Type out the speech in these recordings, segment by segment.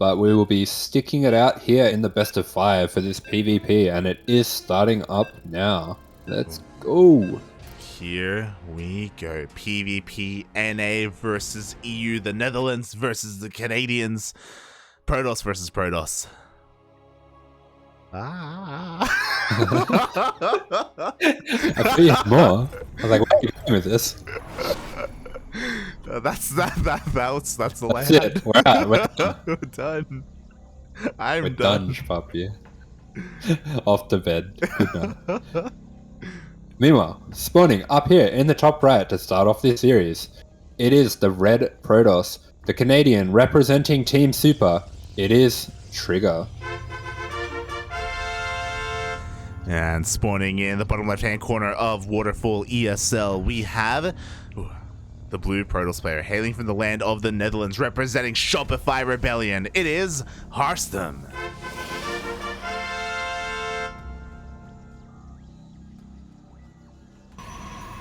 but we will be sticking it out here in the best of 5 for this PvP, and it is starting up now. Let's go. Here we go. PvP NA versus EU, the Netherlands versus the Canadians. Protoss versus Protoss. I thought you had more. I was like, what are you doing with this? That's all I That's had. it. We're out. We're done. We're done. We're done, puppy. Off to bed. Good night. Meanwhile, spawning up here in the top right to start off this series, it is the red Protoss, the Canadian representing Team Super. It is TriGGeR. And spawning in the bottom left-hand corner of Waterfall ESL, we have the blue Protoss player hailing from the land of the Netherlands, representing Shopify Rebellion. It is Harstem.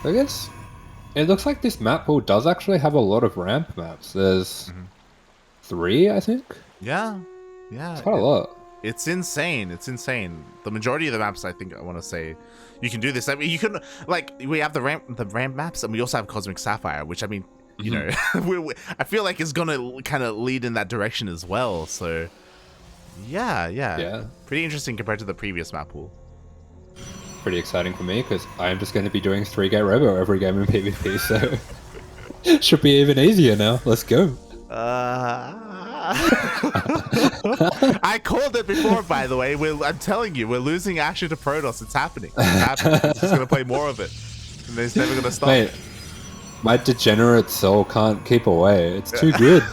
I guess it looks like this map pool does actually have a lot of ramp maps. There's 3, I think. Yeah. It's quite a lot. It's insane. It's insane. The majority of the maps, I think, I want to say, you can do this. I mean, you can, like, we have the ramp maps, and we also have Cosmic Sapphire, which, I mean, you know, I feel like is gonna kind of lead in that direction as well. So, yeah, pretty interesting compared to the previous map pool. Pretty exciting for me because I'm just going to be doing 3-gate Robo every game in PvP, so should be even easier now. Let's go. I called it before, by the way. I'm telling you, we're losing Asher to Protoss. It's happening. It's happening. He's just going to play more of it. And he's never going to stop. Mate, my degenerate soul can't keep away. It's too good.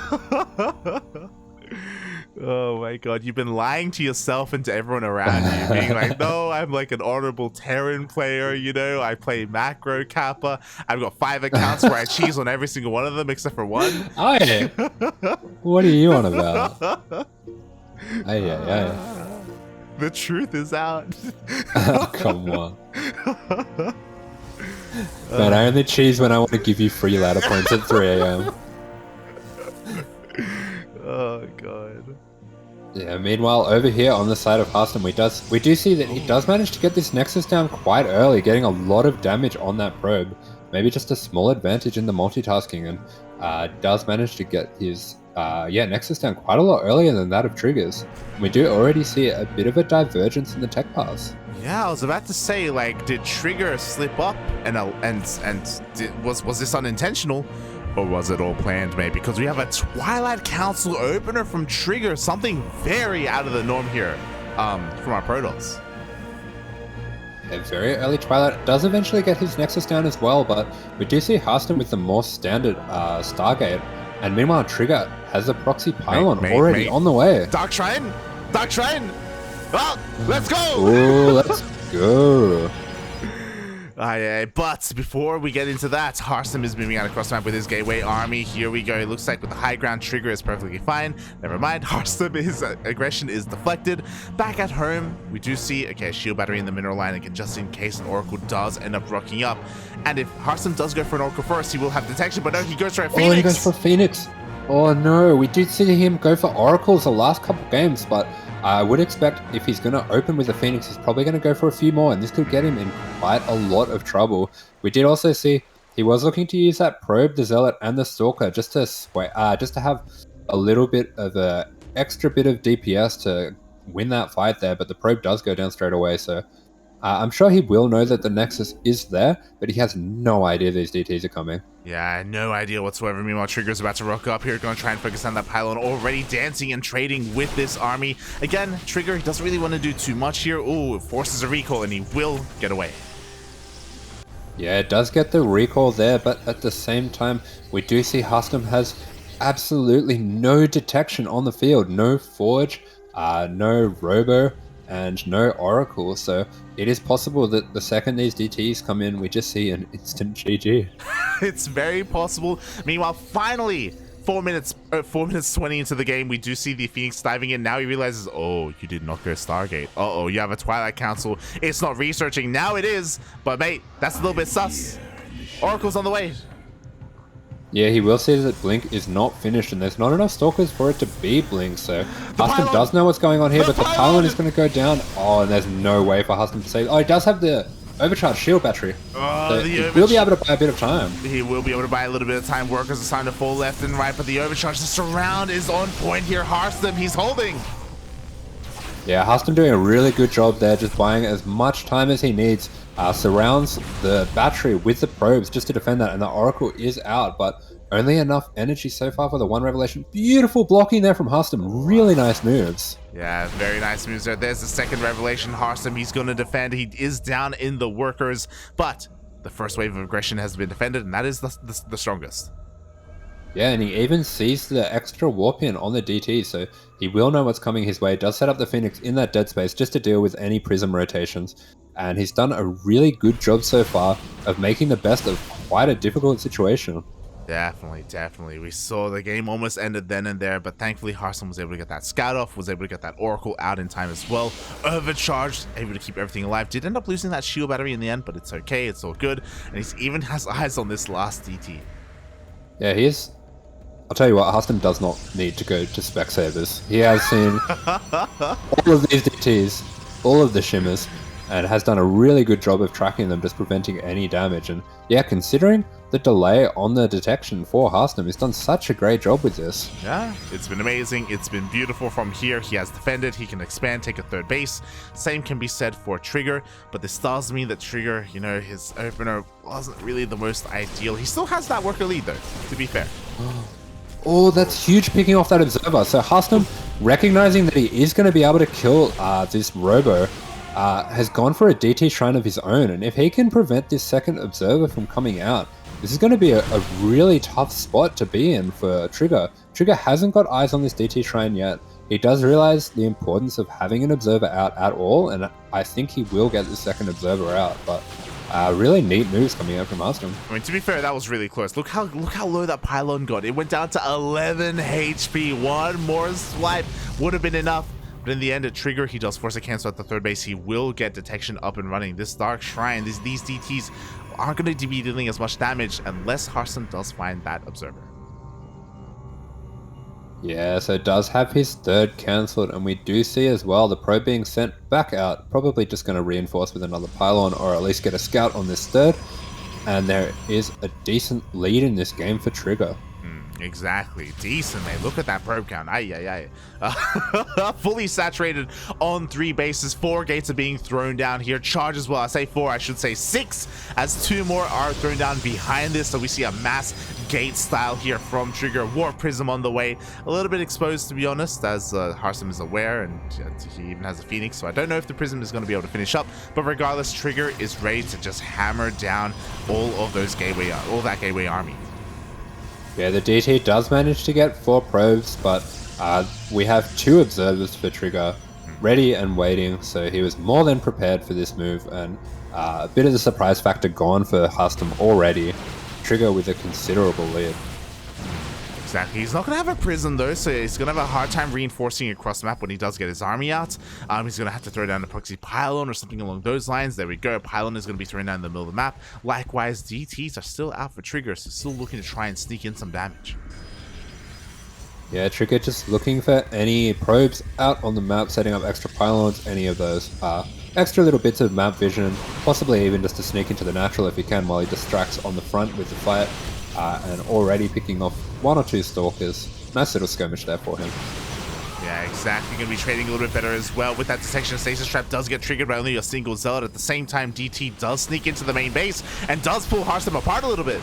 Oh my god, you've been lying to yourself and to everyone around you, being like, no, I'm like an honorable Terran player, you know, I play macro Kappa, I've got 5 accounts where I cheese on every single one of them except for 1. Aye. What are you on about? Aye. The truth is out. Come on. Man, I only cheese when I want to give you free ladder points at 3 AM. Oh god. Yeah, meanwhile, over here on the side of Harstem, we do see that he does manage to get this Nexus down quite early, getting a lot of damage on that probe. Maybe just a small advantage in the multitasking, and does manage to get his Nexus down quite a lot earlier than that of TriGGeR's. We do already see a bit of a divergence in the tech paths. Yeah, I was about to say, like, did TriGGeR slip up, and was this unintentional? Or was it all planned, mate? Because we have a Twilight Council opener from TriGGeR, something very out of the norm here from our Protoss. A very early Twilight does eventually get his Nexus down as well, but we do see Harstem with the more standard Stargate, and meanwhile TriGGeR has a proxy pylon already on the way. Dark Shrine! Well, let's go! Oh, let's go. But before we get into that, Harstem is moving out across the map with his gateway army. Here we go. It looks like with the high ground, TriGGeR is perfectly fine. Never mind. Harstem, his aggression is deflected. Back at home, we do see, okay, shield battery in the mineral line again, just in case an Oracle does end up rocking up. And if Harstem does go for an Oracle first, he will have detection, but no, he goes for a Phoenix. Oh, he goes for Phoenix. Oh no, we did see him go for Oracles the last couple games, but I would expect if he's going to open with a Phoenix, he's probably going to go for a few more, and this could get him in quite a lot of trouble. We did also see he was looking to use that Probe, the Zealot, and the Stalker just to have a little bit of a extra bit of DPS to win that fight there, but the Probe does go down straight away, so I'm sure he will know that the Nexus is there, but he has no idea these DTs are coming. Yeah, no idea whatsoever. Meanwhile, TriGGeR's about to rock up here, going to try and focus on that pylon, already dancing and trading with this army. Again, TriGGeR, he doesn't really want to do too much here. Ooh, forces a recall, and he will get away. Yeah, it does get the recall there, but at the same time, we do see Harstem has absolutely no detection on the field. No Forge, no Robo, and no Oracle, so it is possible that the second these DTs come in, we just see an instant GG. It's very possible. Meanwhile, finally, 4 minutes 20 into the game, we do see the Phoenix diving in. Now he realizes, oh, you did not go Stargate. Uh-oh, you have a Twilight Council. It's not researching. Now it is, but mate, that's a little bit sus. Oracle's on the way. Yeah, he will see that Blink is not finished, and there's not enough Stalkers for it to be Blink, so Harstem does know what's going on here, but the pylon is going to go down. Oh, and there's no way for Harstem to save. Oh, he does have the overcharged shield battery. Oh, so he will be able to buy a bit of time. He will be able to buy a little bit of time. Workers are starting to fall left and right, but the overcharge, the surround is on point here. Harstem, he's holding. Yeah, Harstem doing a really good job there, just buying as much time as he needs. Surrounds the battery with the probes just to defend that, and the Oracle is out, but only enough energy so far for the one revelation. Beautiful blocking there from Harstem. Really nice moves. Yeah, very nice moves there. There's the second revelation. Harstem, he's going to defend. He is down in the workers, but the first wave of aggression has been defended, and that is the strongest. Yeah, and he even sees the extra warp in on the DT, so he will know what's coming his way. Does set up the Phoenix in that dead space just to deal with any prism rotations. And he's done a really good job so far of making the best of quite a difficult situation. Definitely. We saw the game almost ended then and there, but thankfully Harstem was able to get that scout off, was able to get that Oracle out in time as well. Overcharged, able to keep everything alive. Did end up losing that shield battery in the end, but it's okay, it's all good. And he even has eyes on this last DT. Yeah, he is. I'll tell you what, Harstem does not need to go to Specsavers. He has seen all of these DTs, all of the shimmers, and has done a really good job of tracking them, just preventing any damage. And yeah, considering the delay on the detection for Harstem, he's done such a great job with this. Yeah, it's been amazing. It's been beautiful from here. He has defended. He can expand, take a third base. Same can be said for TriGGeR, but this does mean that TriGGeR, you know, his opener wasn't really the most ideal. He still has that worker lead, though, to be fair. Oh, that's huge, picking off that Observer. So Harstem, recognizing that he is going to be able to kill this Robo, has gone for a DT Shrine of his own, and if he can prevent this second Observer from coming out, this is going to be a really tough spot to be in for TriGGeR. TriGGeR hasn't got eyes on this DT Shrine yet. He does realize the importance of having an Observer out at all, and I think he will get the second Observer out, but really neat moves coming out from Harstem. I mean, to be fair, that was really close. Look how low that pylon got. It went down to 11 HP. One more swipe would have been enough. But in the end, at TriGGeR, he does force a cancel at the third base. He will get detection up and running. This Dark Shrine, these DTs aren't going to be dealing as much damage unless Harstem does find that Observer. Yeah, so does have his third cancelled, and we do see as well the probe being sent back out. Probably just going to reinforce with another pylon, or at least get a scout on this third. And there is a decent lead in this game for TriGGeR. Exactly. Decent, man. Look at that probe count. Fully saturated on 3 bases. 4 gates are being thrown down here. Charge as well. I say 4, I should say 6, as 2 more are thrown down behind this. So we see a mass gate style here from TriGGeR. Warp Prism on the way. A little bit exposed, to be honest, as Harstem is aware, and he even has a Phoenix. So I don't know if the Prism is going to be able to finish up. But regardless, TriGGeR is ready to just hammer down all of those all that gateway army. Yeah, the DT does manage to get 4 probes, but we have 2 observers for TriGGeR ready and waiting, so he was more than prepared for this move, and a bit of the surprise factor gone for Harstem already. TriGGeR with a considerable lead. Exactly. He's not going to have a Prism, though, so he's going to have a hard time reinforcing across the map when he does get his army out. He's going to have to throw down a proxy pylon or something along those lines. There we go. Pylon is going to be thrown down in the middle of the map. Likewise, DTs are still out for TriGGeR, so still looking to try and sneak in some damage. Yeah, TriGGeR just looking for any probes out on the map, setting up extra pylons, any of those extra little bits of map vision, possibly even just to sneak into the natural if he can while he distracts on the front with the fight. And already picking off 1 or 2 stalkers. Nice little skirmish there for him. Yeah, exactly. Going to be trading a little bit better as well. With that detection, Stasis Trap does get triggered by only a single Zealot. At the same time, DT does sneak into the main base and does pull Harstem apart a little bit.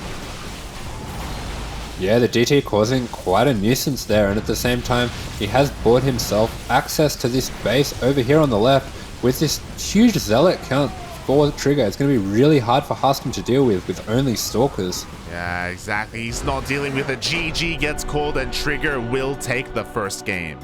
Yeah, the DT causing quite a nuisance there, and at the same time, he has bought himself access to this base over here on the left with this huge Zealot count for TriGGeR. It's going to be really hard for Harstem to deal with only stalkers. Yeah, exactly. He's not dealing with it. GG gets called, and TriGGeR will take the first game.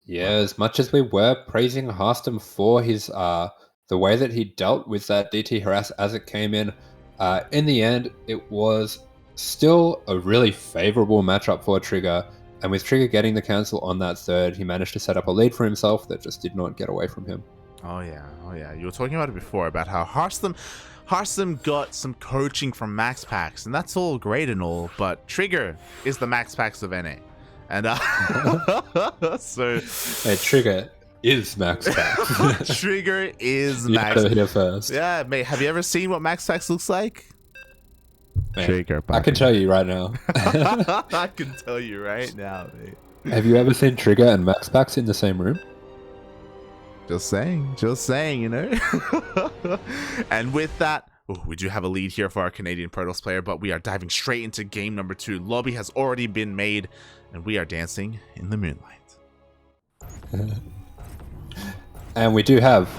Yeah, as much as we were praising Harstem for his the way that he dealt with that DT harass as it came in the end, it was still a really favorable matchup for TriGGeR. And with TriGGeR getting the cancel on that third, he managed to set up a lead for himself that just did not get away from him. Oh yeah. You were talking about it before, about how Harstem Harstem got some coaching from Max Packs, and that's all great and all, but TriGGeR is the Max Packs of NA. And so Hey, TriGGeR is Max Packs. TriGGeR is You Max. heard it here first. Yeah, mate. Have you ever seen what Max Packs looks like? Man, TriGGeR. I can tell you right now. I can tell you right now, mate. Have you ever seen TriGGeR and Max Packs in the same room? Just saying, you know. And with that, we do have a lead here for our Canadian Protoss player, but we are diving straight into game number 2. Lobby has already been made, and we are dancing in the moonlight. And we do have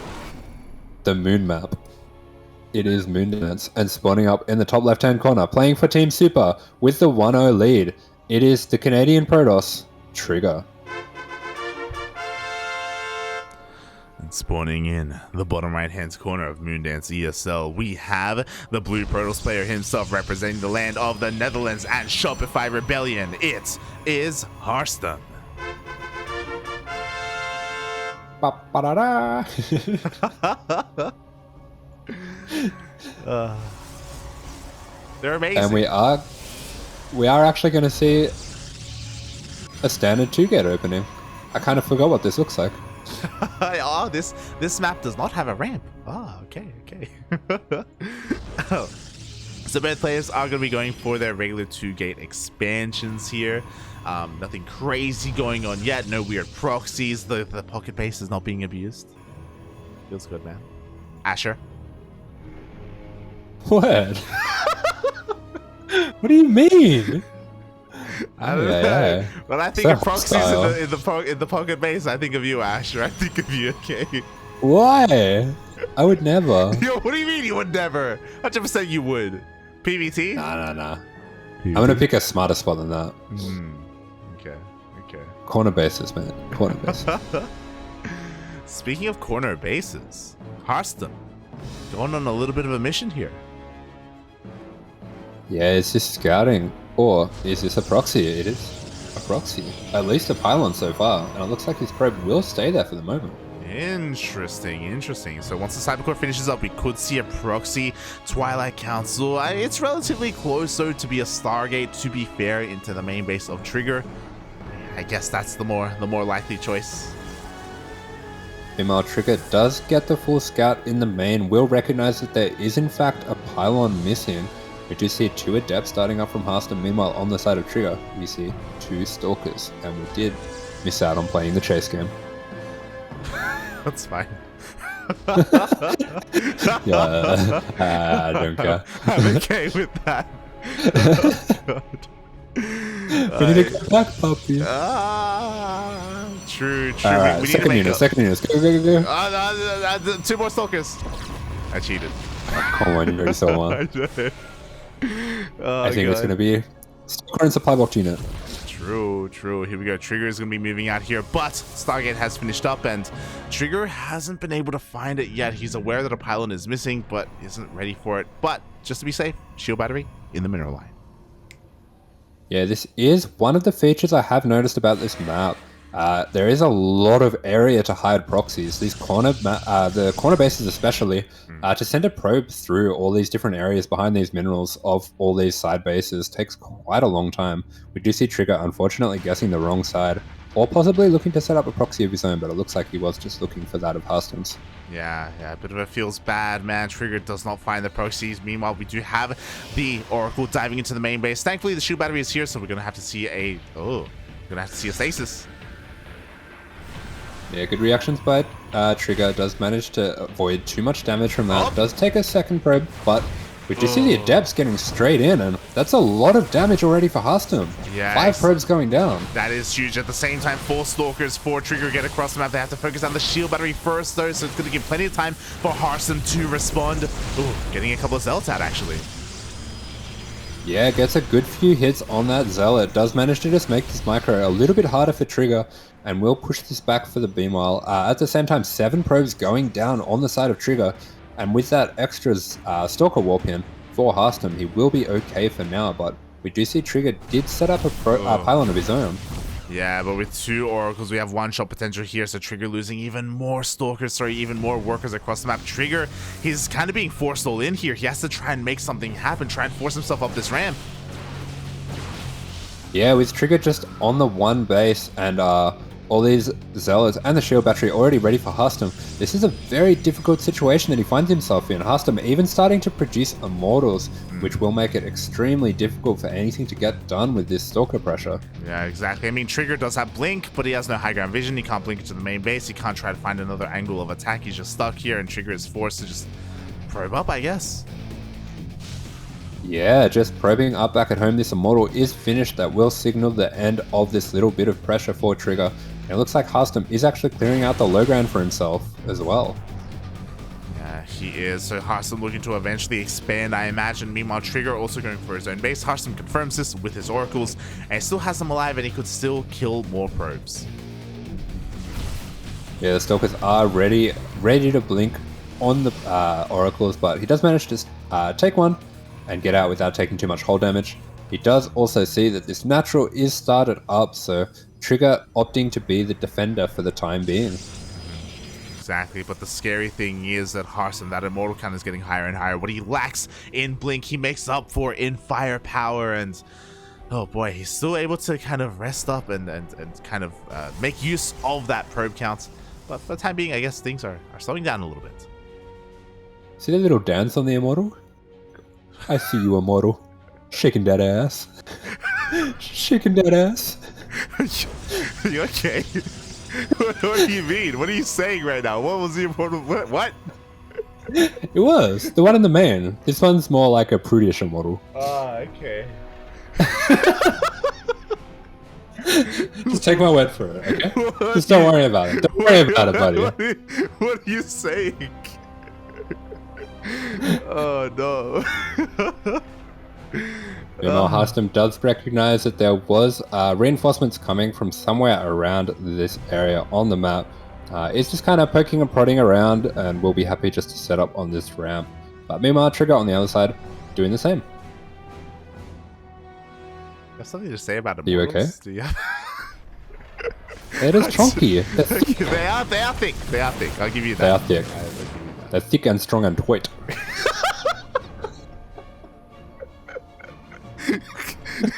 the moon map. It is Moon Dance, and spawning up in the top left-hand corner, playing for Team Super with the 1-0 lead. It is the Canadian Protoss, TriGGeR. And spawning in the bottom right-hand corner of Moondance ESL, we have the blue Protoss player himself representing the land of the Netherlands and Shopify Rebellion. It is Harstem. Ba-ba-da-da. They're amazing. And we are actually going to see a standard 2-gate opening. I kind of forgot what this looks like. Oh, this map does not have a ramp. Oh, okay. Oh. So both players are going to be going for their regular 2-gate expansions here. Nothing crazy going on yet. No weird proxies. The pocket base is not being abused. Feels good, man. Asher. What? What do you mean? I don't know. Yeah. When I think of proxies hostile. in the pocket base, I think of you, Asher. I think of you, okay? Why? I would never. Yo, what do you mean you would never? 100% you would. PvT? Nah. I'm gonna pick a smarter spot than that. Okay. Corner bases, man. Corner bases. Speaking of corner bases, Harstem going on a little bit of a mission here. Yeah, is this scouting? Or is this a proxy? It is a proxy. At least a pylon so far. And it looks like his probe will stay there for the moment. Interesting. So once the Cybercore finishes up, we could see a proxy Twilight Council. It's relatively close, though, to be a Stargate, to be fair, into the main base of TriGGeR. I guess that's the more likely choice. Meanwhile, TriGGeR does get the full scout in the main, will recognize that there is in fact a pylon missing. We do see 2 adepts starting up from Harstem. Meanwhile, on the side of TriGGeR, we see 2 stalkers, and we did miss out on playing the chase game. That's fine. Yeah, I don't care. I'm okay with that. We need to go back, puppy. True. Alright, We need to second make unit, up. second unit. Go. 2 more stalkers. I cheated. Come on, you already saw one. I think it's going to be stalker and supply box unit. True. Here we go. TriGGeR is going to be moving out here, but Stargate has finished up, and TriGGeR hasn't been able to find it yet. He's aware that a pylon is missing, but isn't ready for it. But just to be safe, shield battery in the mineral line. Yeah, this is one of the features I have noticed about this map. There is a lot of area to hide proxies. These the corner bases especially, to send a probe through all these different areas behind these minerals of all these side bases takes quite a long time. We do see TriGGeR unfortunately guessing the wrong side, or possibly looking to set up a proxy of his own, but it looks like he was just looking for that of Harstem's. Yeah, a bit of it feels bad, man. TriGGeR does not find the proxies. Meanwhile, we do have the Oracle diving into the main base. Thankfully, the shield battery is here, so we're gonna have to see a stasis. Yeah, good reactions by TriGGeR. Does manage to avoid too much damage from that. Does take a second probe, but we do see the adepts getting straight in, and that's a lot of damage already for Harstem. Yes. 5 probes going down. That is huge. At the same time, 4 stalkers for TriGGeR get across the map. They have to focus on the shield battery first, though, so it's going to give plenty of time for Harstem to respond. Ooh, getting a couple of zealots out, actually. Yeah, gets a good few hits on that Zealot. Does manage to just make this micro a little bit harder for TriGGeR, and will push this back for the Beamwhile. At the same time, 7 probes going down on the side of TriGGeR, and with that extra Stalker Warp in for Harstem, he will be okay for now, but we do see TriGGeR did set up a pylon of his own. Yeah, but with 2 oracles, we have 1 shot potential here, so TriGGeR losing even more stalkers, sorry, even more workers across the map. TriGGeR, he's kind of being forced all in here. He has to try and make something happen, try and force himself up this ramp. Yeah, with TriGGeR just on the 1 base and all these Zealots and the shield battery already ready for Harstem, this is a very difficult situation that he finds himself in. Harstem even starting to produce Immortals, which will make it extremely difficult for anything to get done with this Stalker pressure. Yeah, exactly. I mean, TriGGeR does have Blink, but he has no high ground vision. He can't blink into the main base. He can't try to find another angle of attack. He's just stuck here, and TriGGeR is forced to just probe up, I guess. Yeah, just probing up back at home. This Immortal is finished. That will signal the end of this little bit of pressure for TriGGeR. And it looks like Harstem is actually clearing out the low ground for himself as well. Yeah, he is. So Harstem looking to eventually expand, I imagine. Meanwhile, TriGGeR also going for his own base. Harstem confirms this with his oracles and still has them alive, and he could still kill more probes. Yeah, the Stalkers are ready to blink on the oracles, but he does manage to take one and get out without taking too much hull damage. He does also see that this natural is started up, so TriGGeR opting to be the defender for the time being. Exactly, but the scary thing is that Harstem, that immortal count is getting higher and higher. What he lacks in blink, he makes up for in firepower, and oh boy, he's still able to kind of rest up and kind of make use of that probe count. But for the time being, I guess things are slowing down a little bit. See the little dance on the immortal? I see you, immortal. Shaking that ass. Shaking that ass. You okay? What do you mean? What are you saying right now? What was the important? What? It was the one in the main. This one's more like a prudish immortal. Ah, okay. Just take my word for it, okay? Just don't worry about it. Don't worry about it, buddy. What are you saying? Oh no. Meanwhile, Harstem does recognize that there was reinforcements coming from somewhere around this area on the map. It's just kind of poking and prodding around, and we'll be happy just to set up on this ramp. But meanwhile, TriGGeR on the other side doing the same. There's something to say about it. Are you okay? Do you? It is chunky. They are thick. They are thick. I'll give you that. They are thick. They're thick and strong and tight.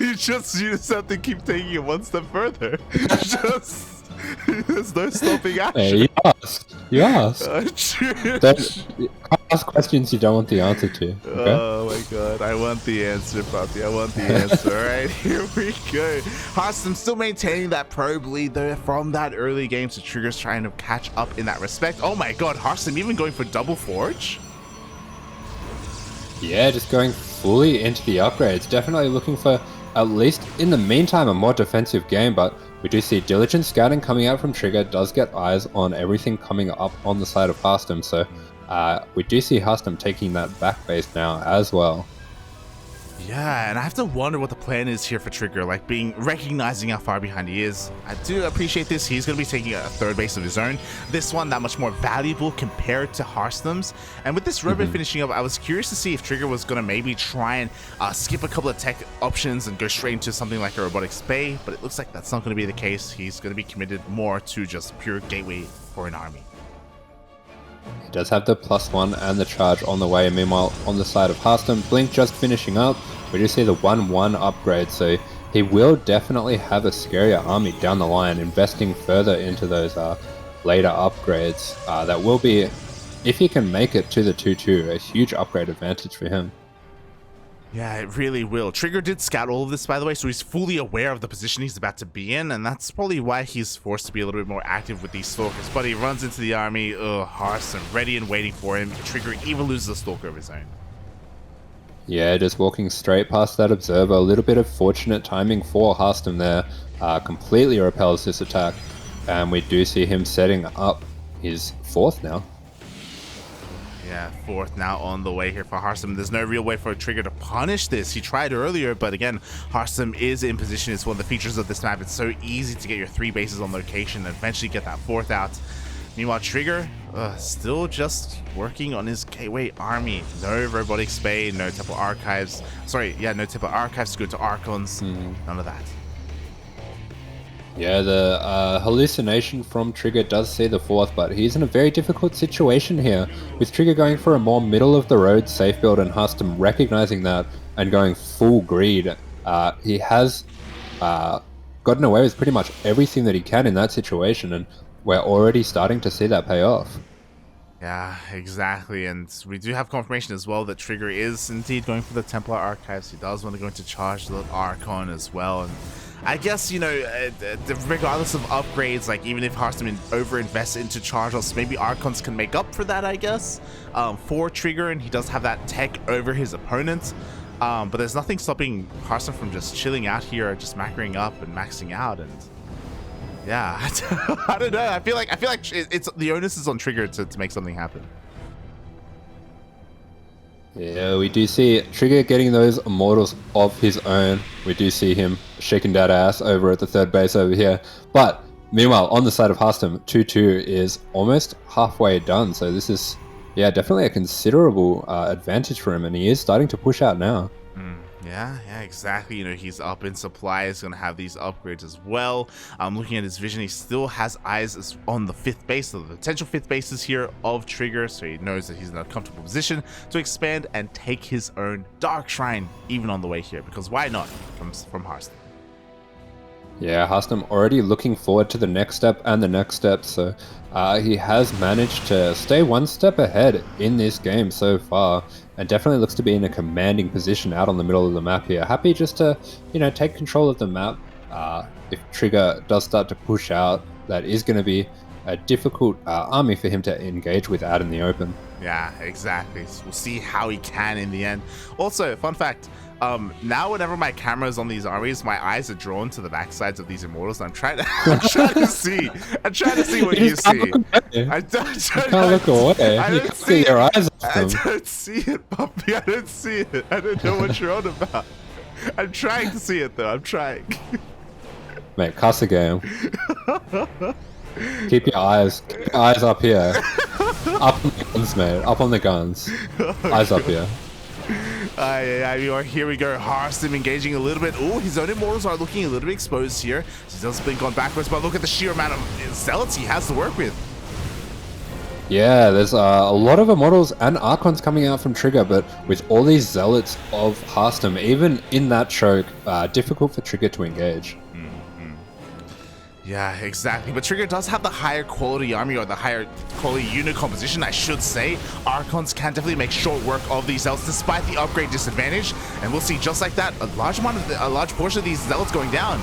You just have to keep taking it one step further. There's no stopping action. Hey, you asked. Don't ask questions you don't want the answer to. Okay? Oh my god, I want the answer, puppy. I want the answer. Alright, here we go. Harstem still maintaining that probe lead though from that early game, so TriGGeR's trying to catch up in that respect. Oh my god, Harstem even going for double forge? Yeah, just going fully into the upgrades. Definitely looking for, at least in the meantime, a more defensive game, but we do see diligent scouting coming out from TriGGeR, does get eyes on everything coming up on the side of Harstem, so we do see Harstem taking that back base now as well. Yeah, and I have to wonder what the plan is here for TriGGeR, like recognizing how far behind he is. I do appreciate this. He's going to be taking a third base of his own. This one, that much more valuable compared to Harstem's. And with this robot finishing up, I was curious to see if TriGGeR was going to maybe try and skip a couple of tech options and go straight into something like a robotics bay, but it looks like that's not going to be the case. He's going to be committed more to just pure gateway for an army. He does have the +1 and the charge on the way. Meanwhile, on the side of Harstem, Blink just finishing up. We do see the 1-1 upgrade, so he will definitely have a scarier army down the line, investing further into those later upgrades. That will be, if he can make it to the 2-2, a huge upgrade advantage for him. Yeah, it really will. TriGGeR did scout all of this, by the way, so he's fully aware of the position he's about to be in, and that's probably why he's forced to be a little bit more active with these stalkers. But he runs into the army, Harstem ready and waiting for him. TriGGeR even loses a stalker of his own. Yeah, just walking straight past that observer. A little bit of fortunate timing for Harstem there. Completely repels this attack, and we do see him setting up his 4th now. Yeah, 4th now on the way here for Harstem. There's no real way for TriGGeR to punish this. He tried earlier, but again, Harstem is in position. It's one of the features of this map. It's so easy to get your 3 bases on location and eventually get that 4th out. Meanwhile, TriGGeR still just working on his gateway army. No robotics bay, no temple archives. Sorry, yeah, no temple archives to go to Archons. None of that. Yeah, the hallucination from TriGGeR does see the fourth, but he's in a very difficult situation here, with TriGGeR going for a more middle-of-the-road safe build and Harstem recognizing that and going full greed. He has gotten away with pretty much everything that he can in that situation, and we're already starting to see that pay off. Yeah, exactly, and we do have confirmation as well that TriGGeR is indeed going for the Templar Archives. He does want to go into charge the Archon as well, and I guess, you know, regardless of upgrades, like even if Harstem over-invests into charge, maybe Archons can make up for that, I guess, for TriGGeR, and he does have that tech over his opponent. But there's nothing stopping Harstem from just chilling out here, just macroing up and maxing out, and yeah, I don't know. I feel like it's the onus is on TriGGeR to make something happen. Yeah, we do see TriGGeR getting those immortals of his own. We do see him shaking that ass over at the third base over here. But meanwhile, on the side of Harstem, 2-2 is almost halfway done. So this is, yeah, definitely a considerable advantage for him, and he is starting to push out now. Yeah, exactly. You know, he's up in supply. He's going to have these upgrades as well. Looking at his vision, he still has eyes on the fifth base, so the potential fifth bases here of TriGGeR, so he knows that he's in a comfortable position to expand and take his own Dark Shrine even on the way here, because why not from Harstem? Yeah, Harstem already looking forward to the next step and the next step, so he has managed to stay one step ahead in this game so far, and definitely looks to be in a commanding position out on the middle of the map here. Happy just to, you know, take control of the map. If TriGGeR does start to push out, that is going to be a difficult army for him to engage with out in the open. Yeah, exactly. So we'll see how he can in the end. Also, fun fact, now whenever my camera is on these armies, my eyes are drawn to the backsides of these immortals, and I'm trying to see what you see. I can't look away. I You don't can't see your eyes off them. I don't see it, puppy. I don't see it. I don't know what you're on about. I'm trying to see it though. I'm trying. Mate, cuss a game. Keep your eyes up here. Up on the guns, mate. Up on the guns. Eyes up here. Here we go. Harstem engaging a little bit. Oh, his own immortals are looking a little bit exposed here. He does blink on backwards, but look at the sheer amount of zealots he has to work with. Yeah, there's a lot of immortals and archons coming out from TriGGeR, but with all these zealots of Harstem, even in that choke, difficult for TriGGeR to engage. Yeah, exactly. But TriGGeR does have the higher quality army, or the higher quality unit composition, I should say. Archons can definitely make short work of these zealots despite the upgrade disadvantage. And we'll see just like that, a large portion of these zealots going down.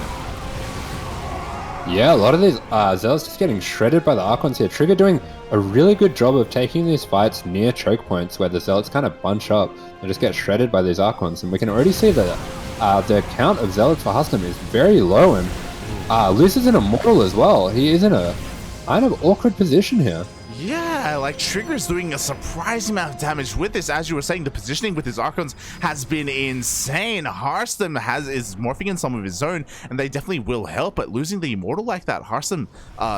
Yeah, a lot of these zealots just getting shredded by the archons here. TriGGeR doing a really good job of taking these fights near choke points where the zealots kind of bunch up and just get shredded by these archons. And we can already see that the count of zealots for Harstem is very low, and loses an immortal as well. He is in a kind of awkward position here. Yeah, like TriGGeR's doing a surprising amount of damage with this. As you were saying, the positioning with his Archons has been insane. Harstem is morphing in some of his own, and they definitely will help, but losing the immortal like that, Harstem,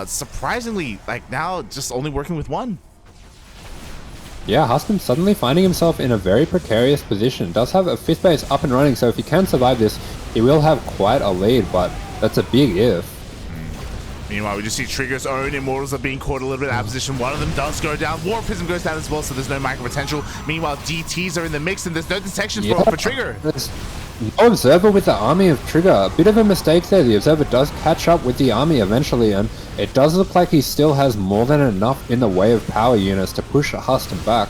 surprisingly, like now just only working with one. Yeah, Harstem suddenly finding himself in a very precarious position. Does have a fifth base up and running, so if he can survive this, he will have quite a lead, but that's a big if. Meanwhile, we just see TriGGeR's own immortals are being caught a little bit out of position. One of them does go down. War Prism goes down as well, so there's no micro potential. Meanwhile, DTs are in the mix, and there's no detection for TriGGeR. There's no observer with the army of TriGGeR. A bit of a mistake there. The observer does catch up with the army eventually, and it does look like he still has more than enough in the way of power units to push Harstem back.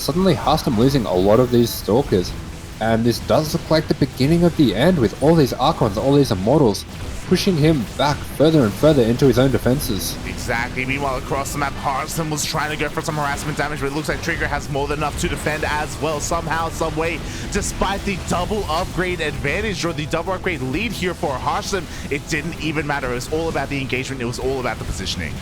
Suddenly, Harstem losing a lot of these Stalkers, and this does look like the beginning of the end with all these Archons, all these Immortals, pushing him back further and further into his own defenses. Exactly. Meanwhile, across the map, Harstem was trying to go for some harassment damage, but it looks like TriGGeR has more than enough to defend as well, somehow, some way. Despite the double upgrade advantage, or the double upgrade lead here for Harstem, it didn't even matter. It was all about the engagement. It was all about the positioning.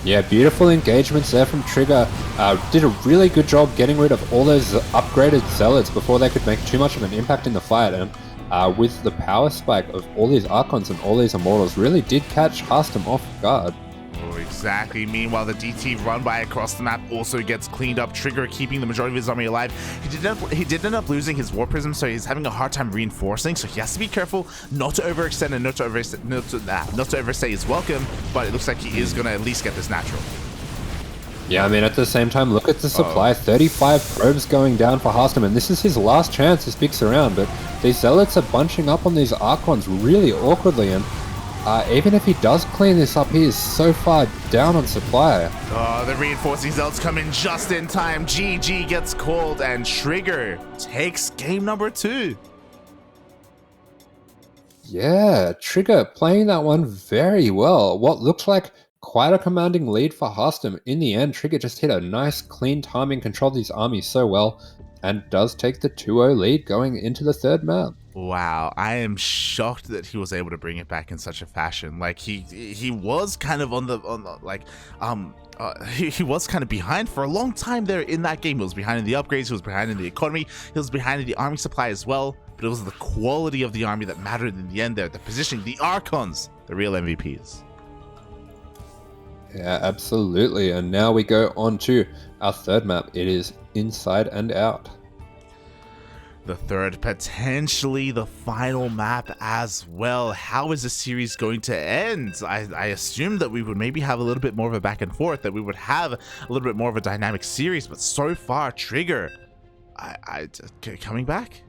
Yeah, beautiful engagements there from TriGGeR. Did a really good job getting rid of all those upgraded Zealots before they could make too much of an impact in the fight. And with the power spike of all these Archons and all these Immortals, really did catch Harstem off guard. Oh, exactly. Exactly. Meanwhile, the DT run by across the map also gets cleaned up. TriGGeR keeping the majority of his army alive. He did end up losing his War Prism, so he's having a hard time reinforcing. So he has to be careful not to overextend and not to overstay his welcome. But it looks like he is going to at least get this natural. Yeah, I mean, at the same time, look at the supply. 35 probes going down for Harstem, and this is his last chance to speaks around, but these Zealots are bunching up on these Archons really awkwardly, and even if he does clean this up, he is so far down on supply. Oh, the reinforcing Zealots come in just in time. GG gets called, and TriGGeR takes game number 2. Yeah, TriGGeR playing that one very well. What looked like quite a commanding lead for Harstem. In the end, TriGGeR just hit a nice, clean timing, controlled his army so well, and does take the 2-0 lead going into the third map. Wow, I am shocked that he was able to bring it back in such a fashion. Like he was kind of he was kind of behind for a long time there in that game. He was behind in the upgrades, he was behind in the economy, he was behind in the army supply as well. But it was the quality of the army that mattered in the end there. The positioning, the Archons, the real MVPs. Yeah, absolutely. And now we go on to our third map. It is Inside and Out. The third, potentially the final map as well. How is the series going to end? I assumed that we would maybe have a little bit more of a back and forth, that we would have a little bit more of a dynamic series, but so far, TriGGeR, coming back?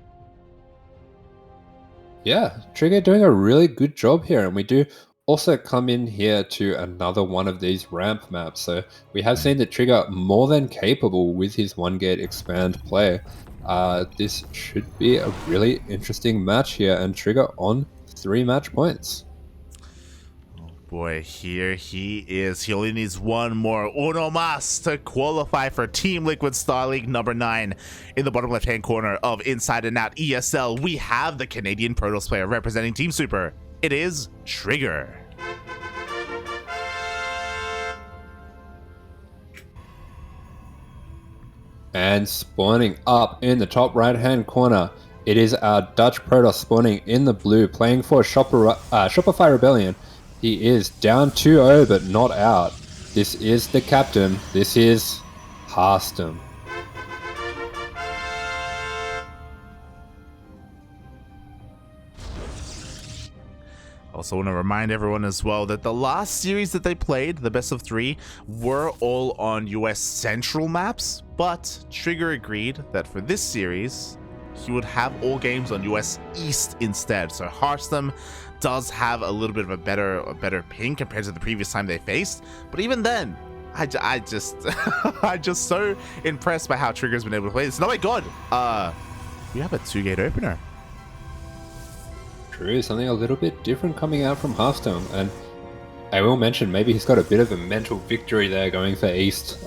Yeah, TriGGeR doing a really good job here, and we do also come in here to another one of these ramp maps. So we have seen that TriGGeR more than capable with his 1-gate expand play. This should be a really interesting match here, and TriGGeR on 3 match points. Oh boy, here he is. He only needs one more, uno más, to qualify for TeamLiquid StarLeague number 9. In the bottom left hand corner of Inside and Out ESL, we have the Canadian Protoss player representing Team Super. It is TriGGeR. And spawning up in the top right hand corner, it is our Dutch Protoss spawning in the blue, playing for Shopify Rebellion. He is down 2-0 but not out. This is the captain. This is Harstem. Also want to remind everyone as well that the last series that they played, the best of 3, were all on US Central maps, but TriGGeR agreed that for this series, he would have all games on US East instead. So Harstem does have a little bit of a better ping compared to the previous time they faced, but even then, I'm just so impressed by how TriGGeR's been able to play this. Oh my god, we have a 2-gate opener. True, something a little bit different coming out from Harstem, and I will mention maybe he's got a bit of a mental victory there going for East.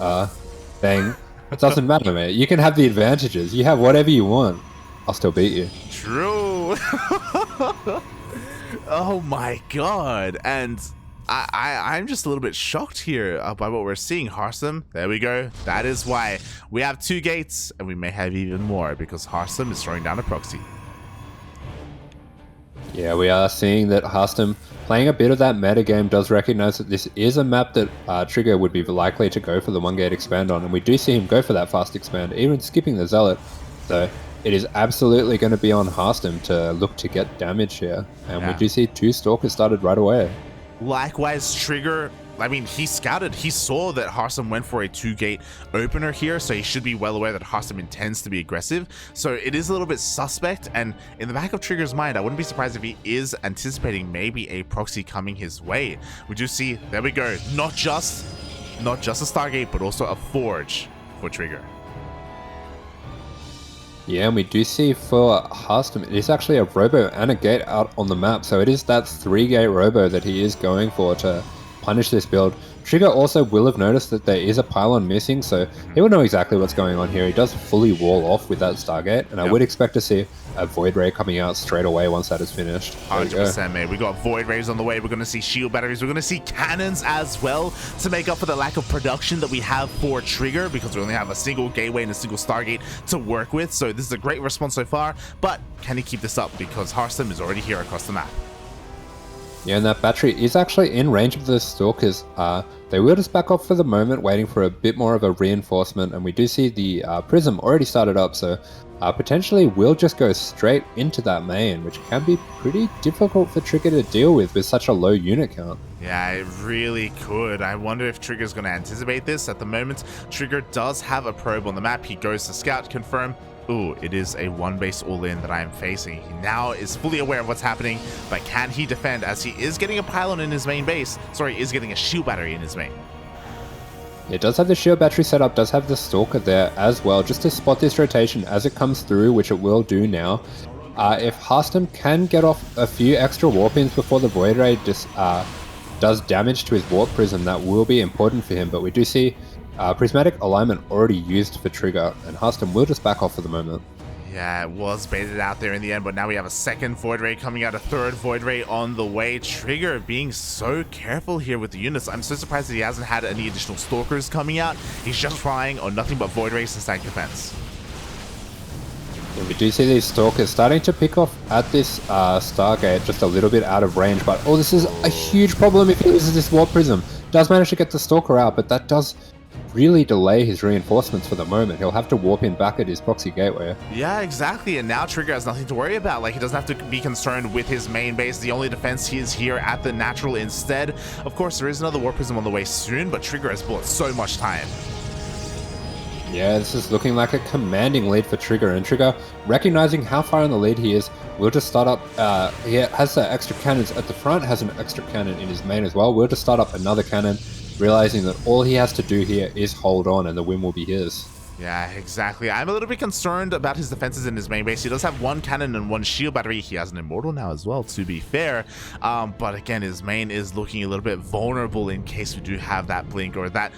Thing. It doesn't matter, mate. You can have the advantages. You have whatever you want. I'll still beat you. True. Oh my god, and I'm just a little bit shocked here by what we're seeing. Harstem, there we go. That is why we have 2 gates, and we may have even more because Harstem is throwing down a proxy. Yeah, we are seeing that Harstem, playing a bit of that meta game, does recognize that this is a map that TriGGeR would be likely to go for the 1-gate expand on, and we do see him go for that fast expand, even skipping the Zealot. So it is absolutely going to be on Harstem to look to get damage here, and we do see 2 Stalkers started right away. Likewise, TriGGeR, I mean, he scouted, he saw that Harstem went for a 2-gate opener here, so he should be well aware that Harstem intends to be aggressive. So it is a little bit suspect, and in the back of TriGGeR's mind, I wouldn't be surprised if he is anticipating maybe a proxy coming his way. We do see, there we go, not just a Stargate, but also a Forge for TriGGeR. Yeah, and we do see for Harstem, it is actually a Robo and a gate out on the map, so it is that 3-gate Robo that he is going for to punish this build. TriGGeR also will have noticed that there is a pylon missing, so he will know exactly what's going on here. He does fully wall off with that Stargate, and I would expect to see a Void Ray coming out straight away once that is finished. 100%, mate. We got Void Rays on the way. We're going to see shield batteries. We're going to see cannons as well to make up for the lack of production that we have for TriGGeR, because we only have a single gateway and a single Stargate to work with. So this is a great response so far, but can he keep this up? Because Harstem is already here across the map. Yeah, and that battery is actually in range of the Stalkers. they will just back off for the moment, waiting for a bit more of a reinforcement, and we do see the Prism already started up, so potentially we'll just go straight into that main, which can be pretty difficult for TriGGeR to deal with such a low unit count. Yeah, it really could. I wonder if TriGGeR's going to anticipate this. At the moment, TriGGeR does have a probe on the map. He goes to scout, confirm. Ooh, it is a one base all-in that I am facing. He now is fully aware of what's happening, but can he defend as he is getting a pylon in his main base? Sorry, is getting a shield battery in his main. It does have the shield battery set up, does have the Stalker there as well, just to spot this rotation as it comes through, which it will do now. If Harstem can get off a few extra warpins before the Void Ray does damage to his Warp Prism, that will be important for him, but we do see Prismatic Alignment already used for TriGGeR, and Harstem will just back off for the moment. Yeah, it was baited out there in the end, but now we have a second Void Ray coming out, a third Void Ray on the way. TriGGeR being so careful here with the units. I'm so surprised that he hasn't had any additional Stalkers coming out. He's just trying on nothing but Void Rays and stack defense. Yeah, we do see these Stalkers starting to pick off at this Stargate, just a little bit out of range, but this is a huge problem if he loses this Warp Prism. Does manage to get the Stalker out, but that does really delay his reinforcements for the moment. He'll have to warp in back at his proxy gateway. Yeah, exactly, and now TriGGeR has nothing to worry about. Like, he doesn't have to be concerned with his main base. The only defense he is here at the natural instead. Of course, there is another Warp Prism on the way soon, but TriGGeR has bought so much time. Yeah, this is looking like a commanding lead for TriGGeR, and TriGGeR, recognizing how far in the lead he is, will just start up, he has the extra cannons at the front, has an extra cannon in his main as well. We'll just start up another cannon, realizing that all he has to do here is hold on and the win will be his. Yeah, exactly. I'm a little bit concerned about his defenses in his main base. He does have one cannon and one shield battery. He has an immortal now as well, to be fair. But again, his main is looking a little bit vulnerable in case we do have that blink or that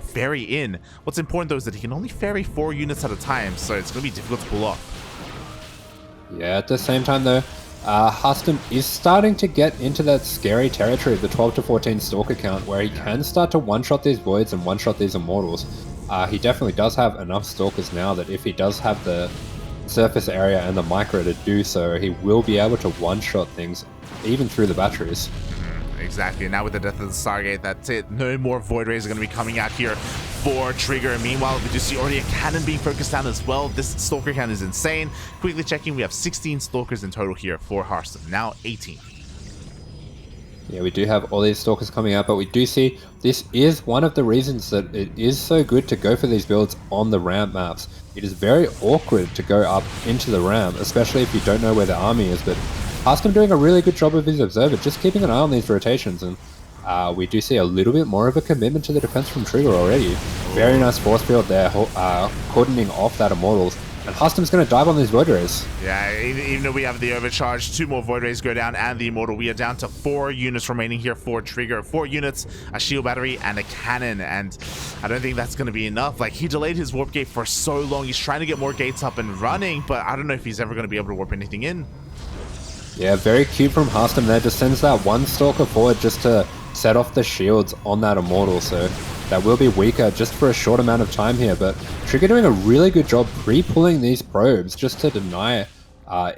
ferry in. What's important though is that he can only ferry 4 units at a time, so it's going to be difficult to pull off. Yeah, at the same time though, Harstem is starting to get into that scary territory of the 12 to 14 Stalker count, where he can start to one-shot these Voids and one-shot these Immortals. He definitely does have enough Stalkers now that if he does have the surface area and the micro to do so, he will be able to one-shot things even through the batteries. Exactly, and now with the death of the Stargate, that's it. No more Void Rays are going to be coming out here for TriGGeR. Meanwhile, we do see already a cannon being focused on as well. This Stalker count is insane. Quickly checking, we have 16 Stalkers in total here for Harstem, now 18. Yeah, we do have all these Stalkers coming out, but we do see this is one of the reasons that it is so good to go for these builds on the ramp maps. It is very awkward to go up into the ramp, especially if you don't know where the army is, but Harstem doing a really good job of his observer, just keeping an eye on these rotations, and we do see a little bit more of a commitment to the defense from TriGGeR already. Very nice force field there, cordoning off that Immortals, and Harstem's going to dive on these Void Rays. Yeah, even though we have the overcharge, 2 more Void Rays go down and the Immortal. We are down to 4 units remaining here for TriGGeR. 4 units, a shield battery, and a cannon, and I don't think that's going to be enough. Like, he delayed his warp gate for so long. He's trying to get more gates up and running, but I don't know if he's ever going to be able to warp anything in. Yeah, very cute from Harstem there. Just sends that one Stalker forward just to set off the shields on that Immortal, so that will be weaker just for a short amount of time here. But TriGGeR doing a really good job pre-pulling these probes just to deny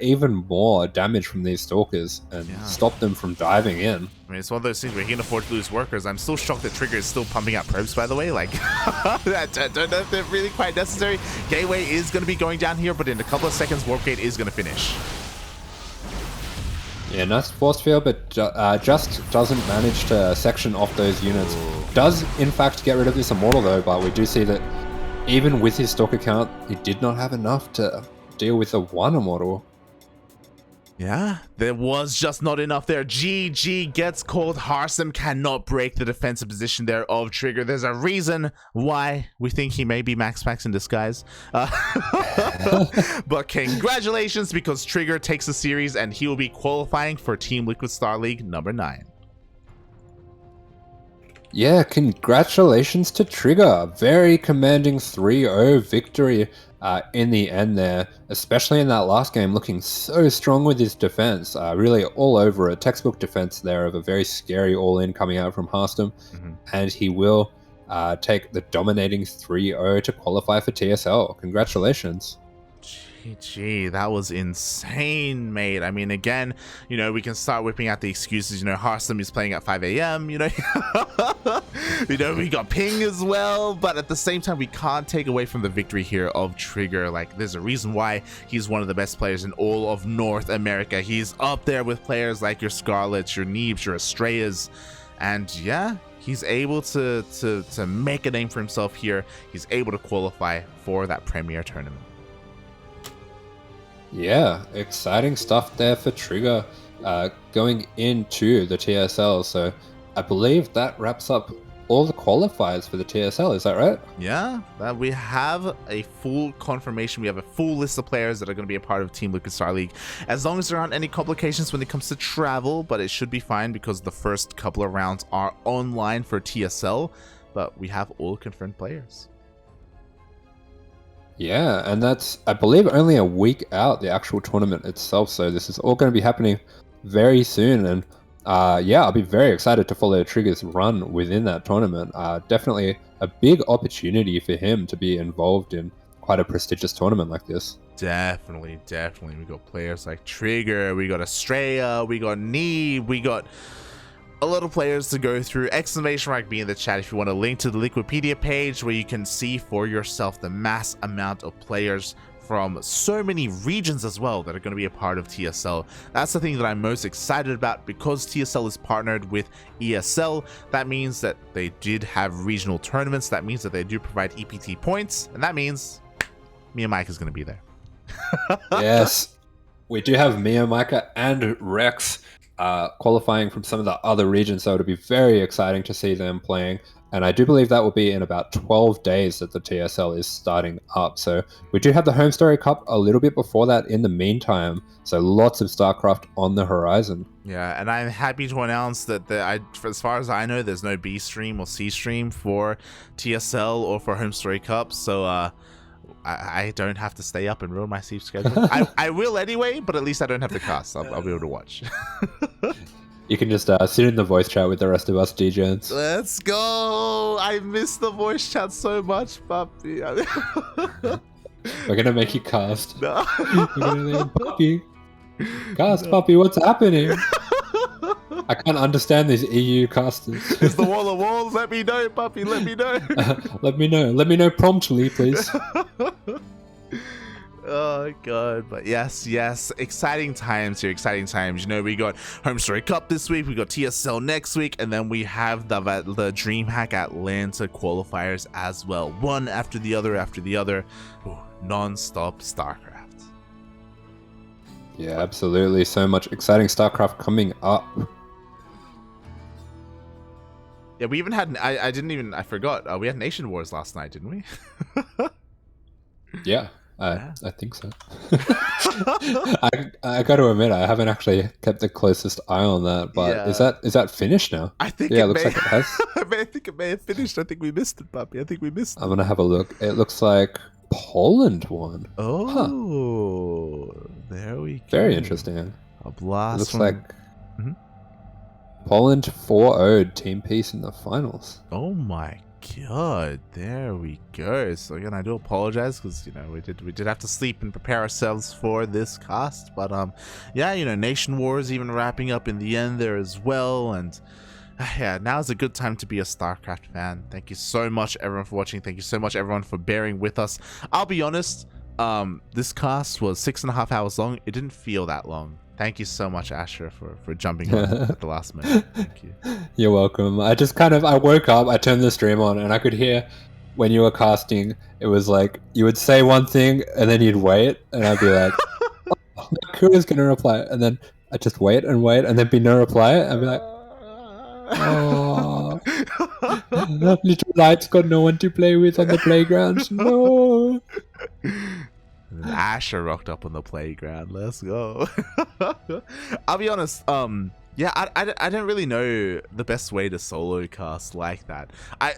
even more damage from these Stalkers and stop them from diving in. I mean, it's one of those things where he can afford to lose workers. I'm still shocked that TriGGeR is still pumping out probes, by the way. Like, I don't know if they're really quite necessary. Gateway is going to be going down here, but in a couple of seconds, warp gate is going to finish. Yeah, nice force field, but just doesn't manage to section off those units. Does, in fact, get rid of this Immortal, though, but we do see that even with his Stalker count, he did not have enough to deal with the one Immortal. Yeah, there was just not enough there. GG gets called. Harstem cannot break the defensive position there of TriGGeR. There's a reason why we think he may be Max in disguise. But congratulations, because TriGGeR takes the series and he will be qualifying for TeamLiquid StarLeague number 9. Yeah, congratulations to TriGGeR. Very commanding 3-0 victory in the end there, especially in that last game, looking so strong with his defense. Really all over a textbook defense there of a very scary all-in coming out from Harstem. And he will take the dominating 3-0 to qualify for TSL. Congratulations. GG, that was insane, mate. I mean, again, you know, we can start whipping out the excuses. You know, Harstem is playing at 5 a.m. You know, you know, we got ping as well, but at the same time, we can't take away from the victory here of TriGGeR. Like, there's a reason why he's one of the best players in all of North America. He's up there with players like your Scarlets, your Neebs, your Astrayas, and yeah, he's able to make a name for himself here. He's able to qualify for that Premier tournament. Yeah, exciting stuff there for TriGGeR going into the TSL. So I believe that wraps up all the qualifiers for the TSL. Is that right? Yeah, that we have a full confirmation. We have a full list of players that are going to be a part of TeamLiquid StarLeague. As long as there aren't any complications when it comes to travel, but it should be fine because the first couple of rounds are online for TSL. But we have all confirmed players. Yeah, and that's, I believe, only a week out, the actual tournament itself. So this is all going to be happening very soon. And yeah, I'll be very excited to follow TriGGeR's run within that tournament. Definitely a big opportunity for him to be involved in quite a prestigious tournament like this. Definitely. We got players like TriGGeR, we got Astraya, we got Neeb, we got a lot of players to go through. Exclamation mark be in the chat if you want a link to the Liquipedia page where you can see for yourself the mass amount of players from so many regions as well that are going to be a part of TSL. That's the thing that I'm most excited about because TSL is partnered with ESL. That means that they did have regional tournaments. That means that they do provide EPT points, and that means me and Mike is going to be there. Yes, we do have Mia, Micah, and Rex qualifying from some of the other regions, so it'll be very exciting to see them playing. And I do believe that will be in about 12 days that the TSL is starting up. So we do have the Home Story Cup a little bit before that in the meantime. So lots of StarCraft on the horizon. Yeah, and I'm happy to announce that as far as I know, there's no B stream or C stream for TSL or for Home Story Cup. So I don't have to stay up and ruin my sleep schedule. I will anyway, but at least I don't have to cast. I'll be able to watch. You can just sit in the voice chat with the rest of us DJs. Let's go! I miss the voice chat so much, puppy. We're gonna make you cast. No. We're gonna say, puppy. Cast, puppy, what's happening? I can't understand these EU casters. It's the wall of walls. Let me know, puppy. Let me know. Let me know. Let me know promptly, please. Oh god, but yes, exciting times here, exciting times. You know, we got Home Story Cup this week, we got TSL next week, and then we have the DreamHack Atlanta qualifiers as well, one after the other. Ooh, non-stop StarCraft. Yeah, absolutely. So much exciting StarCraft coming up. Yeah, we even had I forgot, we had Nation Wars last night, didn't we? Yeah. I think so. I got to admit, I haven't actually kept the closest eye on that, but yeah. Is that finished now? I think it looks like it has. I think it may have finished. I think we missed it, puppy. I think we missed it. I'm gonna have a look. It looks like Poland won. Oh, there we go. Very interesting. A blast. It looks like Poland 4-0'd Team Peace in the finals. Oh my god, there we go. So again, I do apologize because you know we did have to sleep and prepare ourselves for this cast, but yeah, you know, Nation Wars even wrapping up in the end there as well, and yeah, now is a good time to be a StarCraft fan. Thank you so much everyone for watching. Thank you so much everyone for bearing with us. I'll be honest, this cast was 6.5 hours long. It didn't feel that long. Thank you so much, Asher, for jumping on at the last minute. Thank you. You're welcome. I woke up, I turned the stream on, and I could hear when you were casting, it was like, you would say one thing, and then you'd wait, and I'd be like, oh, Kua's going to reply. And then I'd just wait, and there'd be no reply. I'd be like, oh, little light's got no one to play with on the playground. No. Asher rocked up on the playground. Let's go. I'll be honest, yeah, I didn't really know the best way to solo cast like that. I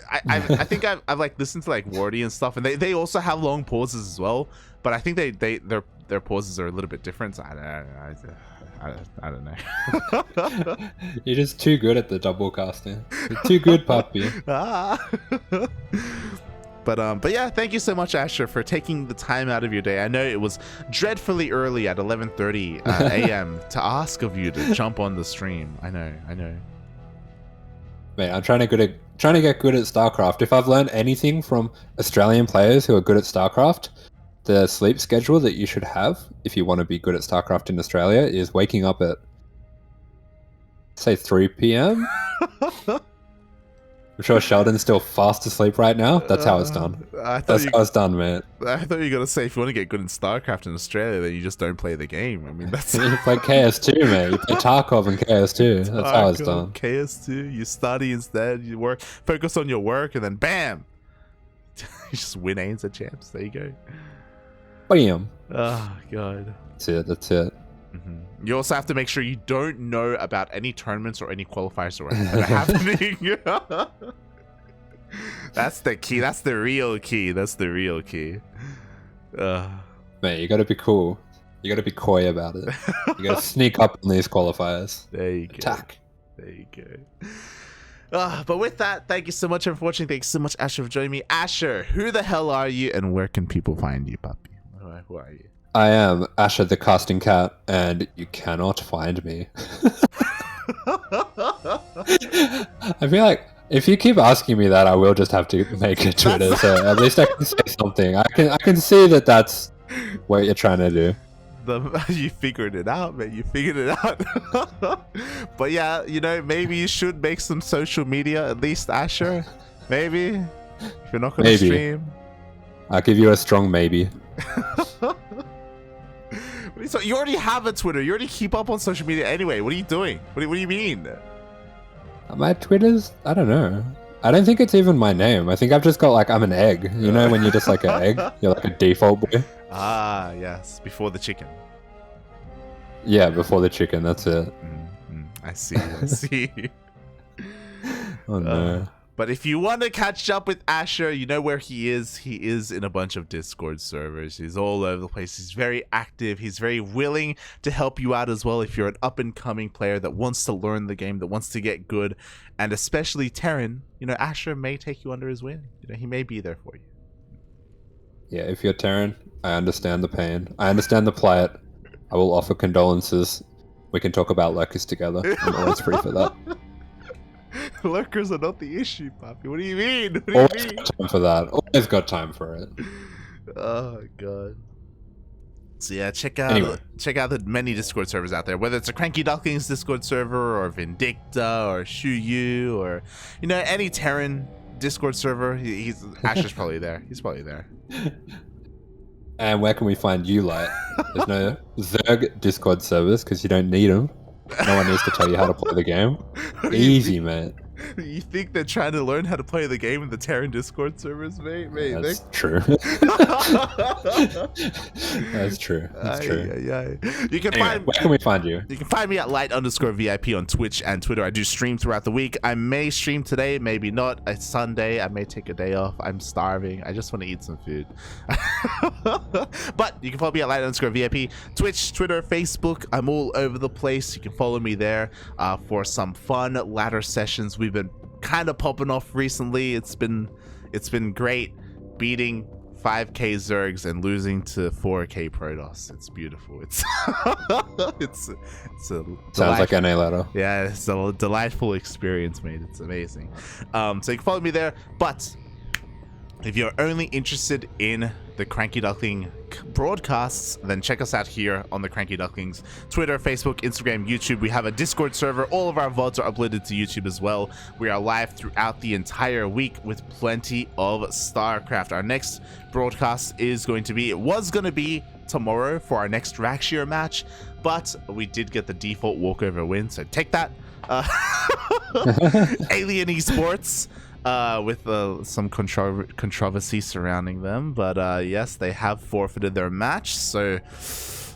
think I've like listened to like Wardy and stuff, and they also have long pauses as well, but I think their pauses are a little bit different. So I don't know. You're just too good at the double casting. You're too good, puppy. But yeah, thank you so much, Asher, for taking the time out of your day. I know it was dreadfully early at 11:30 a.m. to ask of you to jump on the stream. I know. Mate, I'm trying to get good at StarCraft. If I've learned anything from Australian players who are good at StarCraft, the sleep schedule that you should have if you want to be good at StarCraft in Australia is waking up at, say, 3 p.m. I'm sure Sheldon's still fast asleep right now. That's how it's done. That's how it's done, man. I thought you were going to say if you want to get good in StarCraft in Australia, then you just don't play the game. I mean, that's... You play KS2, man. You play Tarkov and KS2. That's how it's done. KS2, you study instead, you work, focus on your work, and then bam! You just win ANZ at champs. There you go. Bam. Oh, God. That's it. Mm-hmm. You also have to make sure you don't know about any tournaments or any qualifiers or anything that are happening. That's the key. That's the real key. Mate, you gotta be cool. You gotta be coy about it. You gotta sneak up on these qualifiers. There you go. Attack. There you go. But with that, thank you so much for watching. Thanks so much, Asher, for joining me. Asher, who the hell are you, and where can people find you, puppy? Who are you? I am Asher the Casting Cat, and you cannot find me. I feel like if you keep asking me that, I will just have to make a Twitter, so at least I can say something. I can see that that's what you're trying to do. You figured it out, man. You figured it out. But yeah, you know, maybe you should make some social media, at least, Asher. Maybe. If you're not going to stream. I'll give you a strong maybe. So you already have a Twitter. You already keep up on social media anyway. What are you doing? What do you mean? My Twitter's, I don't know. I don't think it's even my name. I think I've just got like, I'm an egg. You know when you're just like an egg? You're like a default boy. Ah, yes. Before the chicken. Yeah, before the chicken. That's it. I see. Oh no. But if you want to catch up with Asher, you know where he is. He is in a bunch of Discord servers. He's all over the place. He's very active. He's very willing to help you out as well if you're an up-and-coming player that wants to learn the game, that wants to get good. And especially Terran, you know, Asher may take you under his wing. You know, he may be there for you. Yeah, if you're Terran, I understand the pain. I understand the plight. I will offer condolences. We can talk about lurkers together. I'm always free for that. Lurkers are not the issue, Papi. What do you mean? Always got time for that. Always got time for it. Oh god. So yeah, check out the many Discord servers out there. Whether it's a CranKy Ducklings Discord server, or Vindicta, or Shuyu, or you know any Terran Discord server. Asher's probably there. He's probably there. And where can we find you, Light? There's no Zerg Discord servers because you don't need them. No one needs to tell you how to play the game. Easy, man. You think they're trying to learn how to play the game in the Terran Discord servers, mate? That's true. That's true. That's true. You can where can we find you? You can find me at light_VIP on Twitch and Twitter. I do stream throughout the week. I may stream today, maybe not. It's Sunday. I may take a day off. I'm starving. I just want to eat some food. But you can follow me at light_VIP. Twitch, Twitter, Facebook. I'm all over the place. You can follow me there for some fun ladder sessions. We've been kind of popping off recently. It's been great beating 5k Zergs and losing to 4k Protoss. It's beautiful. It's a sounds like NA ladder. Yeah, it's a delightful experience, mate. It's amazing. So you can follow me there, but if you're only interested in the CranKy Duckling broadcasts, then check us out here on the CranKy Ducklings Twitter, Facebook, Instagram, YouTube. We have a Discord server. All of our VODs are uploaded to YouTube as well. We are live throughout the entire week with plenty of StarCraft. Our next broadcast was going to be tomorrow for our next Rakshir match, but we did get the default walkover win, so take that. Alien Esports. With some controversy surrounding them, but yes, they have forfeited their match, so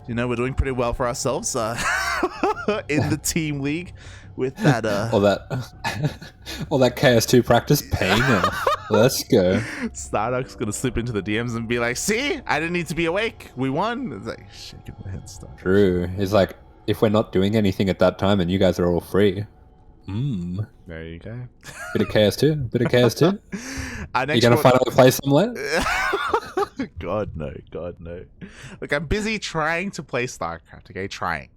you know we're doing pretty well for ourselves in the team league with that all that KS2 practice paying off. Let's go. Starduck's gonna slip into the DMs and be like, see, I didn't need to be awake, we won. It's like shaking the head stuff. True. It's like, if we're not doing anything at that time and you guys are all free, There you go. Bit of KS2. Bit of KS2. Our You next gonna finally play some lit? God no, God no. Look, I'm busy trying to play StarCraft. Okay, trying.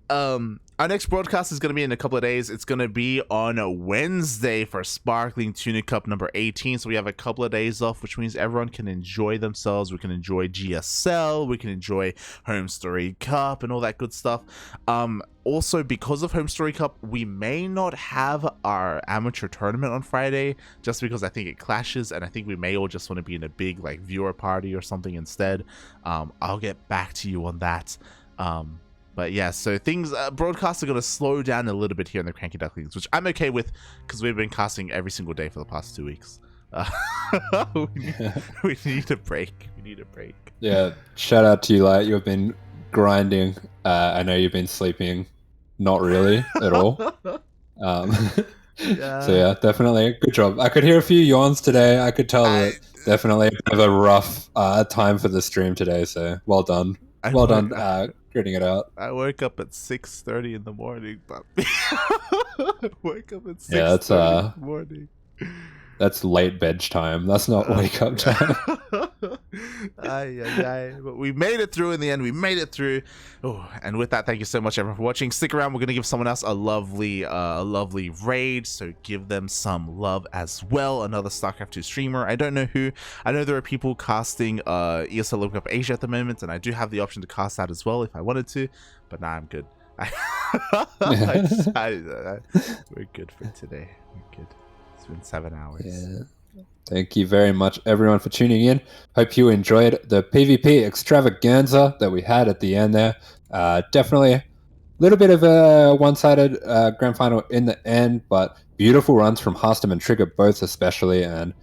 Our next broadcast is going to be in a couple of days. It's going to be on a Wednesday for Sparkling Tuna Cup number 18. So we have a couple of days off, which means everyone can enjoy themselves. We can enjoy GSL. We can enjoy Home Story Cup and all that good stuff. Also, because of Home Story Cup, we may not have our amateur tournament on Friday, just because I think it clashes, and I think we may all just want to be in a big like viewer party or something instead. I'll get back to you on that. But yeah, so things, broadcasts are going to slow down a little bit here in the CranKy Ducklings, which I'm okay with because we've been casting every single day for the past 2 weeks. We need a break. We need a break. Yeah, shout out to you, Light. You've been grinding. I know you've been sleeping. Not really at all. Yeah. So yeah, definitely good job. I could hear a few yawns today. I could tell that definitely a bit of a rough time for the stream today. So well done. Well done gritting it out. I woke up at 6:30 in the morning, but woke up at 6:30 in the morning. That's late bed time. That's not wake up time. But we made it through in the end. We made it through. Oh, and with that, thank you so much everyone for watching. Stick around. We're gonna give someone else a lovely raid. So give them some love as well. Another StarCraft 2 streamer. I don't know who. I know there are people casting ESL Look Up Asia at the moment, and I do have the option to cast that as well if I wanted to. But now I'm good. We're good for today. We're good. It's been 7 hours. Yeah. Thank you very much, everyone, for tuning in. Hope you enjoyed the PvP extravaganza that we had at the end there. Definitely a little bit of a one-sided grand final in the end, but beautiful runs from Harstem and TriGGeR both especially, and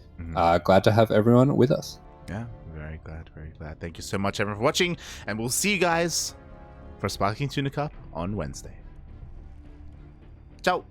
glad to have everyone with us. Yeah, very glad, very glad. Thank you so much, everyone, for watching, and we'll see you guys for Sparkling Tuna Cup on Wednesday. Ciao.